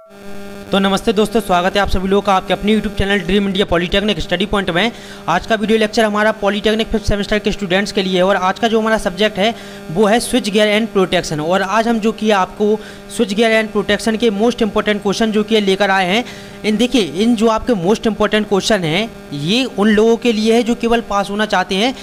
तो नमस्ते दोस्तों, स्वागत है आप सभी लोगों का आपके अपने YouTube channel dream India polytechnic study point में। आज का वीडियो लेक्चर हमारा पॉलीटेक्निक 5th सेमेस्टर के स्टूडेंट्स के लिए है और आज का जो हमारा सब्जेक्ट है वो है स्विच गियर एंड प्रोटेक्शन। और आज हम जो कि आपको स्विच गियर एंड प्रोटेक्शन के मोस्ट इंपॉर्टेंट क्वेश्चन जो कि लेकर आए हैं। देखिए, इन जो आपके मोस्ट इंपॉर्टेंट क्वेश्चन हैं ये उन लोगों के लिए है जो केवल पास होना चाहते हैं।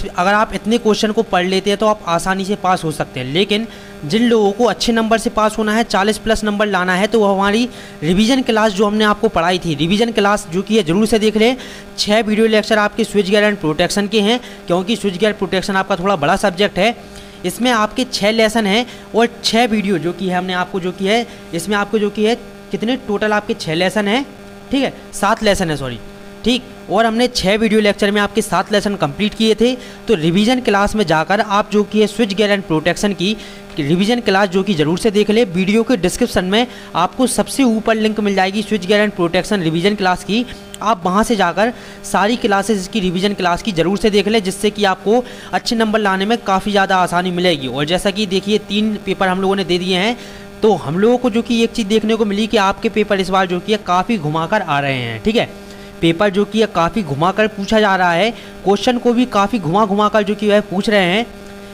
अगर आप इतने क्वेश्चन को पढ़ लेते हैं तो आप आसानी से पास हो सकते हैं, लेकिन जिन लोगों को अच्छे नंबर से पास होना है, 40+ नंबर लाना है, तो वो हमारी रिवीजन क्लास जो हमने आपको पढ़ाई थी, रिवीजन क्लास जो कि है जरूर से देख लें। 6 वीडियो लेक्चर आपके स्विच गियर एंड प्रोटेक्शन के हैं, क्योंकि स्विच गियर प्रोटेक्शन आपका थोड़ा बड़ा सब्जेक्ट है। इसमें आपके 6 लेसन हैं और 6 वीडियो जो कि है हमने आपको जो कि है इसमें आपको जो कि है कितने टोटल आपके 6 लेसन हैं, ठीक है, 7 लेसन है, सॉरी, ठीक। और हमने 6 वीडियो लेक्चर में आपके 7 लेसन कंप्लीट किए थे। तो रिवीजन क्लास में जाकर आप जो कि है स्विच गियर एंड प्रोटेक्शन की रिवीजन क्लास जो कि ज़रूर से देख ले। वीडियो के डिस्क्रिप्शन में आपको सबसे ऊपर लिंक मिल जाएगी switch gear and protection revision class की। आप वहां से जाकर सारी क्लासेस की रिवीजन क्लास की ज़रूर से देख ले, जिससे कि आपको अच्छे नंबर लाने में काफ़ी ज़्यादा आसानी मिलेगी। और जैसा कि देखिए 3 पेपर हम लोगों ने दे दिए हैं, तो हम लोगों को जो कि एक चीज़ देखने को मिली कि आपके पेपर इस बार जो कि काफ़ी घुमाकर आ रहे हैं, ठीक है। पेपर जो कि काफ़ी घुमाकर पूछा जा रहा है, क्वेश्चन को भी काफ़ी घुमा कर जो कि वह पूछ रहे हैं।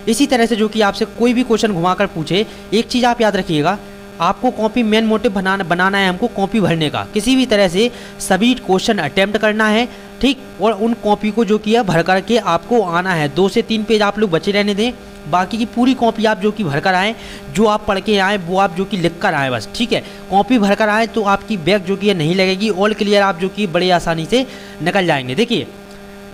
इसी तरह से जो कि आपसे कोई भी क्वेश्चन घुमाकर पूछे, एक चीज़ आप याद रखिएगा, आपको कॉपी मेन मोटिव बनाना है, हमको कॉपी भरने का। किसी भी तरह से सभी क्वेश्चन अटेम्प्ट करना है, ठीक। और उन कॉपी को जो कि है भर करके आपको आना है। 2 से 3 पेज आप लोग बचे रहने दें, बाकी की पूरी कॉपी आप जो कि भर कर आएँ, जो आप पढ़ के आएँ वो आप जो कि लिख कर आएँ, बस, ठीक है। कॉपी भर कर आएँ तो आपकी बैक जो कि है नहीं लगेगी, ऑल क्लियर आप जो कि बड़ी आसानी से निकल जाएंगे। देखिए,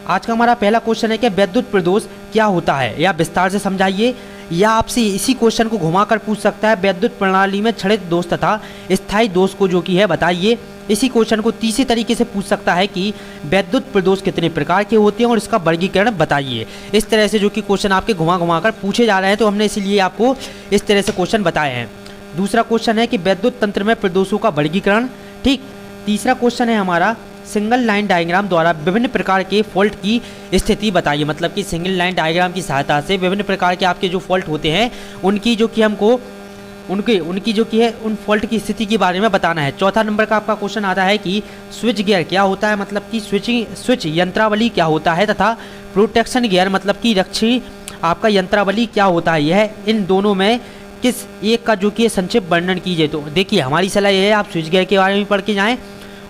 आज का हमारा पहला क्वेश्चन है कि विद्युत प्रदोष क्या होता है, या विस्तार से समझाइए। या आपसे इसी क्वेश्चन को घुमाकर पूछ सकता है, विद्युत प्रणाली में क्षणिक दोष तथा स्थायी दोष को जो कि है बताइए। इसी क्वेश्चन को तीसरे तरीके से पूछ सकता है कि विद्युत प्रदोष कितने प्रकार के होते हैं और इसका वर्गीकरण बताइए। इस तरह से जो कि क्वेश्चन आपके घुमा कर पूछे जा रहे हैं, तो हमने इसीलिए आपको इस तरह से क्वेश्चन बताए हैं। दूसरा क्वेश्चन है कि विद्युत तंत्र में प्रदोषों का वर्गीकरण, ठीक। तीसरा क्वेश्चन है हमारा, सिंगल लाइन डायग्राम द्वारा विभिन्न प्रकार के फॉल्ट की स्थिति बताइए। मतलब कि सिंगल लाइन डायग्राम की सहायता से विभिन्न प्रकार के आपके जो फॉल्ट होते हैं उनकी जो कि हमको उनकी जो कि है उन फॉल्ट की स्थिति के बारे में बताना है। चौथा नंबर का आपका क्वेश्चन आता है कि स्विच गियर क्या होता है, मतलब कि स्विच यंत्रावली क्या होता है, तथा प्रोटेक्शन गियर मतलब कि रक्षी आपका यंत्रावली क्या होता है। यह इन दोनों में किस एक का जो कि संक्षिप्त वर्णन कीजिए। तो देखिए, हमारी सलाह यह है आप स्विच गियर के बारे में पढ़ के जाएँ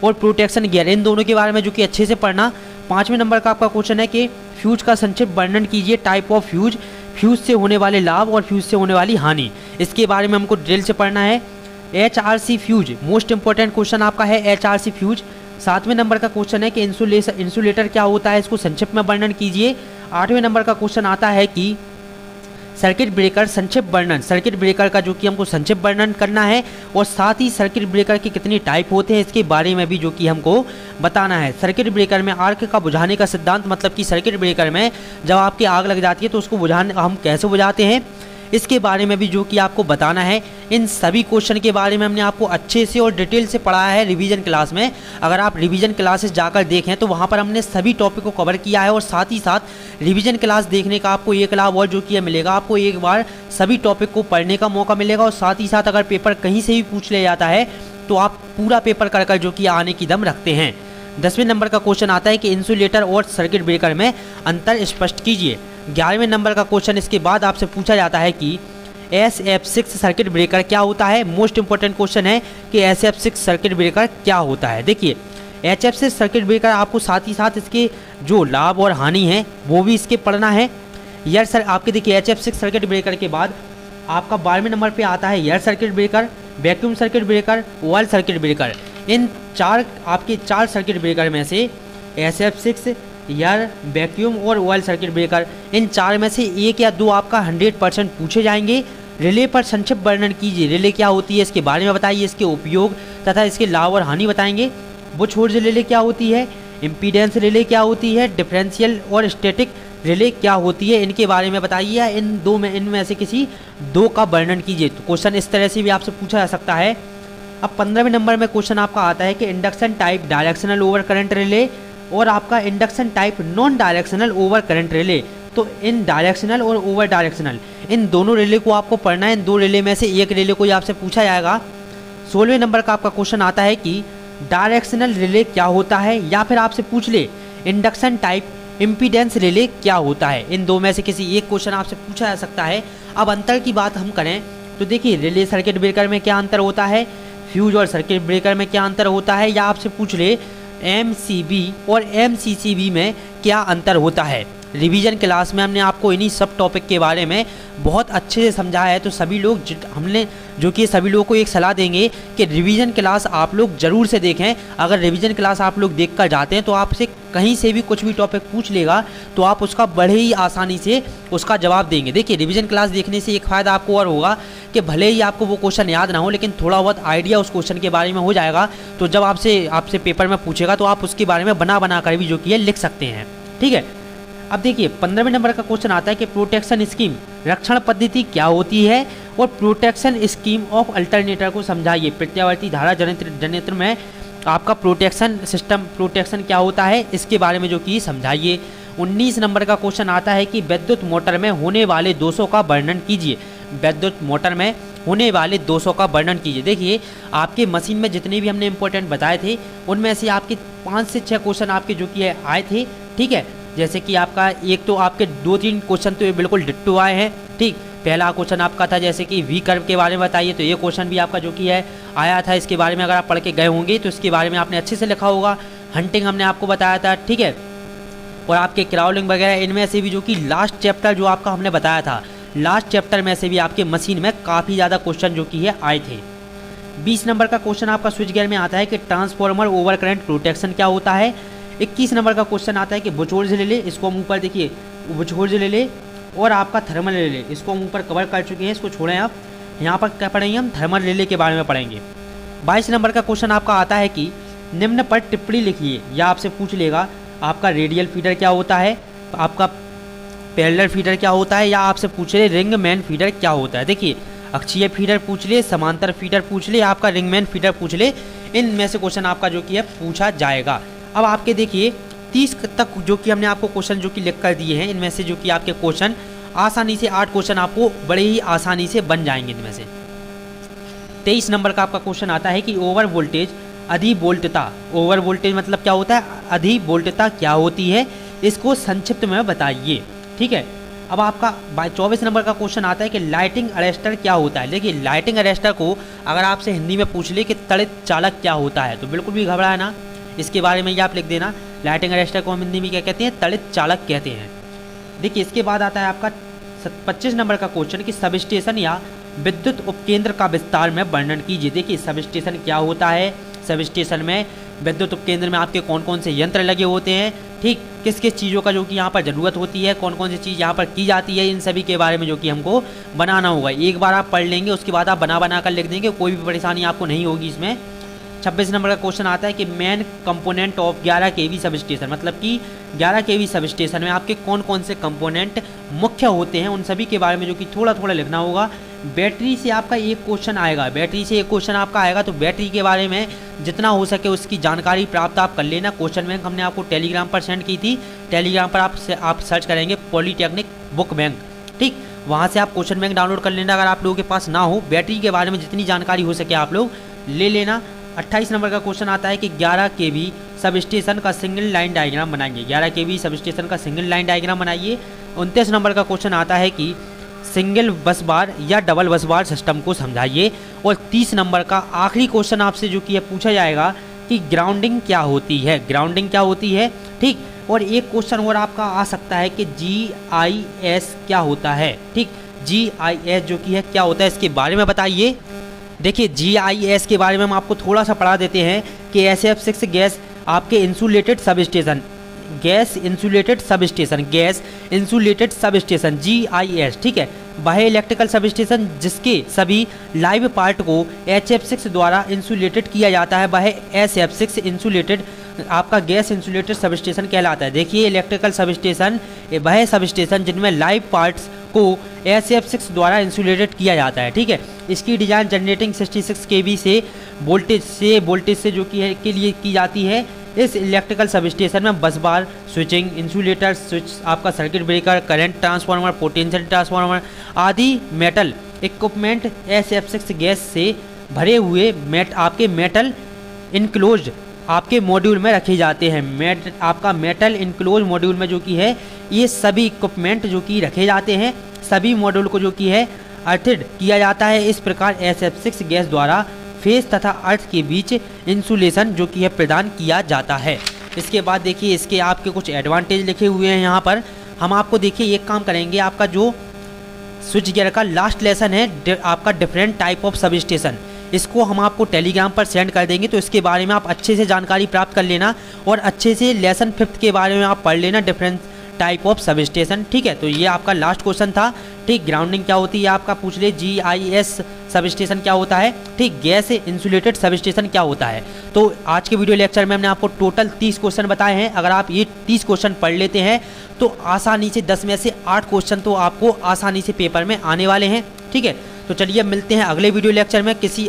और प्रोटेक्शन गियर, इन दोनों के बारे में जो कि अच्छे से पढ़ना। 5वें नंबर का आपका क्वेश्चन है कि फ्यूज का संक्षिप्त वर्णन कीजिए। टाइप ऑफ फ्यूज, फ्यूज से होने वाले लाभ और फ्यूज से होने वाली हानि, इसके बारे में हमको डिटेल से पढ़ना है। HRC fuse, most important question आपका है HRC फ्यूज। 7वें नंबर का क्वेश्चन है कि इंसुलेटर क्या होता है, इसको संक्षिप्त में वर्णन कीजिए। 8वें नंबर का क्वेश्चन आता है कि सर्किट ब्रेकर संक्षिप्त वर्णन, सर्किट ब्रेकर का जो कि हमको संक्षिप्त वर्णन करना है। और साथ ही सर्किट ब्रेकर के कितने टाइप होते हैं इसके बारे में भी जो कि हमको बताना है। सर्किट ब्रेकर में आर्क का बुझाने का सिद्धांत, मतलब कि सर्किट ब्रेकर में जब आपकी आग लग जाती है तो उसको हम कैसे बुझाते हैं, इसके बारे में भी जो कि आपको बताना है। इन सभी क्वेश्चन के बारे में हमने आपको अच्छे से और डिटेल से पढ़ाया है रिवीजन क्लास में। अगर आप रिवीजन क्लासेस जाकर देखें तो वहाँ पर हमने सभी टॉपिक को कवर किया है। और साथ ही साथ रिवीजन क्लास देखने का आपको एक लाभ और जो कि मिलेगा, आपको एक बार सभी टॉपिक को पढ़ने का मौका मिलेगा। और साथ ही साथ अगर पेपर कहीं से भी पूछ लिया जाता है तो आप पूरा पेपर कर जो कि आने की दम रखते हैं। 10वें नंबर का क्वेश्चन आता है कि इंसुलेटर और सर्किट ब्रेकर में अंतर स्पष्ट कीजिए। 11वें नंबर का क्वेश्चन इसके बाद आपसे पूछा जाता है कि SF6 सर्किट ब्रेकर क्या होता है। मोस्ट इंपॉर्टेंट क्वेश्चन है कि SF6 सर्किट ब्रेकर क्या होता है। देखिए, HF6 सर्किट ब्रेकर आपको साथ ही साथ इसके जो लाभ और हानि है वो भी इसके पढ़ना है। यार सर, आपके देखिए HF6 सर्किट ब्रेकर के बाद आपका 12वें नंबर पे आता है air circuit breaker, vacuum circuit breaker, oil circuit breaker. इन आपके 4 सर्किट ब्रेकर में से SF6, एयर, वैक्यूम और ऑयल सर्किट ब्रेकर, इन 4 में से 1 या 2 आपका 100% पूछे जाएंगे। रिले पर संक्षिप्त वर्णन कीजिए। रिले क्या होती है इसके बारे में बताइए, इसके उपयोग तथा इसके लाभ और हानि बताएंगे। बुश हॉर्स रिले क्या होती है, इम्पीडेंस रिले क्या होती है, डिफरेंशियल और स्टैटिक रिले क्या होती है, इनके बारे में बताइए। इनमें से किसी 2 का वर्णन कीजिए। तो क्वेश्चन इस तरह से भी आपसे पूछा जा सकता है। अब 15वें नंबर में क्वेश्चन आपका आता है कि induction type directional over current relay और आपका induction type non directional over current relay. तो इन डायरेक्शनल और ओवर डायरेक्शनल इन दोनों रिले को आपको पढ़ना है। इन 2 रिले में से एक रिले को आपसे पूछा जाएगा। 16वें नंबर का आपका क्वेश्चन आता है कि डायरेक्शनल रिले क्या होता है, या फिर आपसे पूछ ले इंडक्शन टाइप इम्पीडेंस रिले क्या होता है। इन दो में से किसी एक क्वेश्चन आपसे पूछा जा सकता है। अब अंतर की बात हम करें तो देखिए, रिले सर्किट ब्रेकर में क्या अंतर होता है, फ्यूज और सर्किट ब्रेकर में क्या अंतर होता है, या आपसे पूछ ले MCB और MCCB में क्या अंतर होता है। रिवीजन क्लास में हमने आपको इन्हीं सब टॉपिक के बारे में बहुत अच्छे से समझाया है। तो सभी लोग हमने जो कि सभी लोगों को एक सलाह देंगे कि रिवीजन क्लास आप लोग ज़रूर से देखें। अगर रिवीजन क्लास आप लोग देख कर जाते हैं तो आपसे कहीं से भी कुछ भी टॉपिक पूछ लेगा तो आप उसका बड़े ही आसानी से उसका जवाब देंगे। देखिए, रिवीजन क्लास देखने से एक फ़ायदा आपको और होगा कि भले ही आपको वो क्वेश्चन याद ना हो, लेकिन थोड़ा बहुत आइडिया उस क्वेश्चन के बारे में हो जाएगा। तो जब आपसे पेपर में पूछेगा तो आप उसके बारे में बना कर भी जो कि लिख सकते हैं। ठीक है। अब देखिए, 15वें नंबर का क्वेश्चन आता है कि प्रोटेक्शन स्कीम रक्षण पद्धति क्या होती है, और प्रोटेक्शन स्कीम ऑफ अल्टरनेटर को समझाइए। प्रत्यावर्ती धारा जनरेटर में आपका प्रोटेक्शन सिस्टम प्रोटेक्शन क्या होता है, इसके बारे में जो कि समझाइए। 19 नंबर का क्वेश्चन आता है कि विद्युत मोटर में होने वाले दोषों का वर्णन कीजिए। विद्युत मोटर में होने वाले दोषों का वर्णन कीजिए। देखिए, आपके मशीन में जितने भी हमने इंपॉर्टेंट बताए थे उनमें से आपके 5 से 6 क्वेश्चन आपके जो कि आए थे। ठीक है, जैसे कि आपका एक तो आपके 2-3 क्वेश्चन तो ये बिल्कुल डिट्टो आए हैं। ठीक, पहला क्वेश्चन आपका था जैसे कि वी कर्व के बारे में बताइए, तो ये क्वेश्चन भी आपका जो कि है आया था। इसके बारे में अगर आप पढ़ के गए होंगे तो इसके बारे में आपने अच्छे से लिखा होगा। हंटिंग हमने आपको बताया था। ठीक है, और आपके क्राउलिंग वगैरह इनमें से भी जो कि लास्ट चैप्टर जो आपका हमने बताया था, लास्ट चैप्टर में से भी आपके मशीन में काफ़ी ज़्यादा क्वेश्चन जो कि है आए थे। 20 नंबर का क्वेश्चन आपका स्विच गियर में आता है कि ट्रांसफॉर्मर ओवर करंट प्रोटेक्शन क्या होता है। 21 नंबर का क्वेश्चन आता है कि बुचोर्ज रिले, इसको हम ऊपर देखिए बुचोर्ज रिले और आपका थर्मल रिले, इसको हम ऊपर कवर कर चुके हैं, इसको छोड़ें आप। यहाँ पर क्या पढ़ेंगे हम, थर्मल रिले के बारे में पढ़ेंगे। 22 नंबर का क्वेश्चन आपका आता है कि निम्न पर टिप्पणी लिखिए, या आपसे पूछ लेगा आपका रेडियल फीडर क्या होता है, आपका पैरेलल फीडर क्या होता है, या आपसे पूछ ले रिंग मैन फीडर क्या होता है। देखिए, अक्षीय फीडर पूछ ले, समांतर फीडर पूछ ले, आपका रिंग मैन फीडर पूछ ले, इनमें से क्वेश्चन आपका जो कि है पूछा जाएगा। अब आपके देखिए 30 तक जो कि हमने आपको क्वेश्चन जो कि लिख कर दिए हैं, इनमें से जो कि आपके क्वेश्चन आसानी से 8 क्वेश्चन आपको बड़े ही आसानी से बन जाएंगे इनमें से। 23 नंबर का आपका क्वेश्चन आता है कि ओवर वोल्टेज अधिवोल्टता, ओवर वोल्टेज मतलब क्या होता है, अधिवोल्टता क्या होती है, इसको संक्षिप्त में बताइए। ठीक है। अब आपका 24 नंबर का क्वेश्चन आता है कि लाइटिंग अरेस्टर क्या होता है। देखिए, लाइटिंग अरेस्टर को अगर आपसे हिंदी में पूछ ले कि त्वरित चालक क्या होता है, तो बिल्कुल भी घबराए ना, इसके बारे में ये आप लिख देना। लाइटिंग अरेस्टर को हम हिंदी में क्या कहते हैं, त्वरित चालक कहते हैं। देखिए, इसके बाद आता है आपका 25 नंबर का क्वेश्चन कि सब स्टेशन या विद्युत उपकेंद्र का विस्तार में वर्णन कीजिए। देखिए, सब स्टेशन क्या होता है, सब स्टेशन में विद्युत उपकेंद्र में आपके कौन कौन से यंत्र लगे होते हैं, ठीक, किस किस चीज़ों का जो कि यहाँ पर ज़रूरत होती है, कौन कौन सी चीज़ यहाँ पर की जाती है, इन सभी के बारे में जो कि हमको बनाना होगा। एक बार आप पढ़ लेंगे, उसके बाद आप बना कर लिख देंगे, कोई भी परेशानी आपको नहीं होगी इसमें। 26 नंबर का क्वेश्चन आता है कि main component of 11 kV sub station, मतलब कि 11 kV सब स्टेशन में आपके कौन कौन से कंपोनेंट मुख्य होते हैं, उन सभी के बारे में जो कि थोड़ा थोड़ा लिखना होगा। बैटरी से आपका एक क्वेश्चन आएगा, बैटरी से एक क्वेश्चन आपका आएगा, तो बैटरी के बारे में जितना हो सके उसकी जानकारी प्राप्त आप कर लेना। क्वेश्चन बैंक हमने आपको टेलीग्राम पर सेंड की थी, टेलीग्राम पर आप सर्च करेंगे पॉलीटेक्निक बुक बैंक, ठीक, वहाँ से आप क्वेश्चन बैंक डाउनलोड कर लेना। अगर आप लोगों के पास ना हो, बैटरी के बारे में जितनी जानकारी हो सके आप लोग ले लेना। 28 नंबर का क्वेश्चन आता है कि 11 kV सब स्टेशन का सिंगल लाइन डायग्राम बनाइए। 11 kV सब स्टेशन का सिंगल लाइन डायग्राम बनाइए। 29 नंबर का क्वेश्चन आता है कि सिंगल बस बार या डबल बस बार सिस्टम को समझाइए। और 30 नंबर का आखिरी क्वेश्चन आपसे जो कि है पूछा जाएगा कि ग्राउंडिंग क्या होती है, ग्राउंडिंग क्या होती है, ठीक। और एक क्वेश्चन और आपका आ सकता है कि GIS क्या होता है, ठीक, GIS जो कि है क्या होता है, इसके बारे में बताइए। देखिए, GIS के बारे में हम आपको थोड़ा सा पढ़ा देते हैं कि SF6 गैस आपके insulated sub station, gas insulated sub station, gas insulated sub station GIS, ठीक है, वह इलेक्ट्रिकल सब स्टेशन जिसके सभी लाइव पार्ट को HF6 द्वारा इंसुलेटेड किया जाता है, वह SF6 इंसुलेटेड आपका गैस इंसुलेटेड सब स्टेशन कहलाता है। देखिए, इलेक्ट्रिकल सब स्टेशन वह सब स्टेशन जिनमें लाइव पार्ट्स को SF6 द्वारा इंसुलेटेड किया जाता है, ठीक है। इसकी डिजाइन जनरेटिंग 66 kV से वोल्टेज से जो कि है के लिए की जाती है। इस इलेक्ट्रिकल सब स्टेशन में बस बार, स्विचिंग, इंसुलेटर, स्विच, आपका circuit breaker, current transformer, potential transformer आदि मेटल इक्विपमेंट SF6 गैस से भरे हुए आपके मेटल इनक्लोज आपके मॉड्यूल में रखे जाते हैं। आपका मेटल इनक्लोज मॉड्यूल में जो कि है ये सभी इक्विपमेंट जो कि रखे जाते हैं, सभी मॉड्यूल को जो कि है अर्थिड किया जाता है। इस प्रकार SF6 गैस द्वारा फेस तथा अर्थ के बीच इंसुलेशन जो कि है प्रदान किया जाता है। इसके बाद देखिए इसके आपके कुछ एडवांटेज लिखे हुए हैं यहाँ पर। हम आपको देखिए एक काम करेंगे, आपका जो स्विच गियर का लास्ट लेसन है आपका different type of sub station, इसको हम आपको टेलीग्राम पर सेंड कर देंगे, तो इसके बारे में आप अच्छे से जानकारी प्राप्त कर लेना और अच्छे से लेसन 5th के बारे में आप पढ़ लेना, different type of sub station. ठीक है, तो ये आपका लास्ट क्वेश्चन था। ठीक, ग्राउंडिंग क्या होती है आपका पूछ ले, GIS सब स्टेशन क्या होता है, ठीक, गैस इंसुलेटेड सब स्टेशन क्या होता है। तो आज के वीडियो लेक्चर में हमने आपको टोटल 30 क्वेश्चन बताए हैं। अगर आप ये 30 क्वेश्चन पढ़ लेते हैं तो आसानी से 10 में से 8 क्वेश्चन तो आपको आसानी से पेपर में आने वाले हैं। ठीक है, तो चलिए मिलते हैं अगले वीडियो लेक्चर में किसी